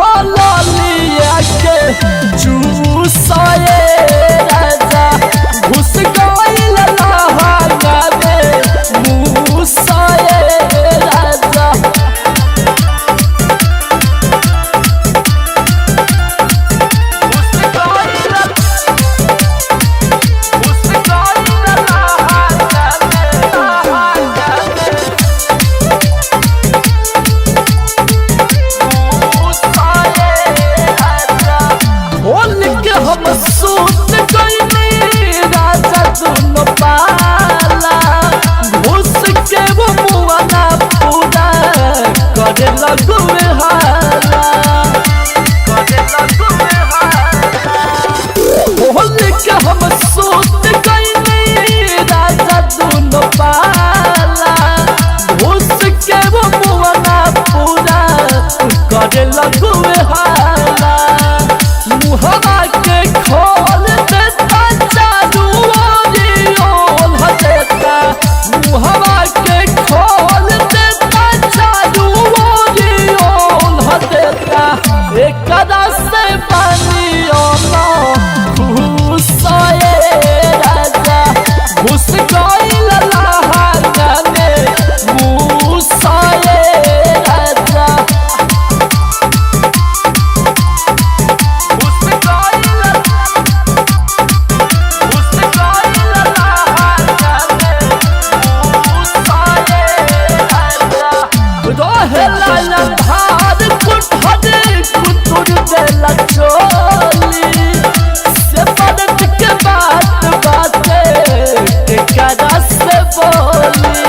उठल लिया के चूसए राजा घुस गइल लहंगा में मुसए राजा हम सूत गइनी राजा दुनो पाला घुस के वो मुआना पूरा करे लगुए हाला बोल के हम सूत गइनी राजा दुनो पाला घुस के वो मुआना पूरा करे लगुए हाला मुहवा के खोल देता चारू ओरियोल देता मुहवा के खोल देता चारू ओरियोल देता एकरा से पानियो घुसए राजा घुस गइल लहंगा में मुसए राजा धार कुठरी कुतुर देला चोली से पलट के बात बाते एकरा से बोली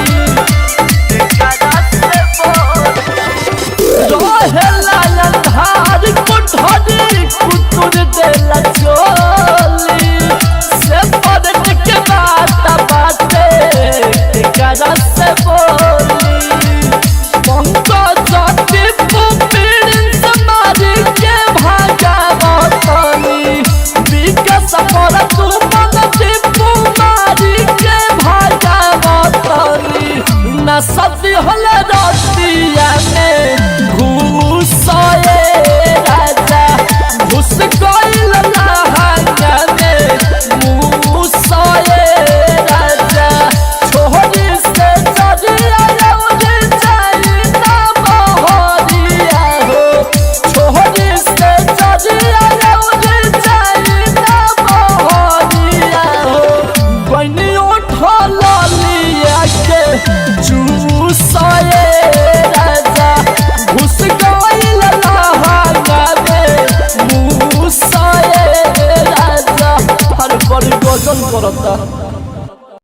रहेला धार कुठरी कुतुर देला चोली से पलट के बात बाते एकरा से बोली सदी हल रतिया में घुसए राजा घुस गइल लहंगा में मुसए राजा छोड़ी से जरिया लौट जाई ना बहरिया हो छोड़ी से जरिया लौट जाई ना बहरिया हो बनी उठल लिया के चूसए राजा घुस गइल लहंगा में मुसए राजा हर बड़ी गजन करता।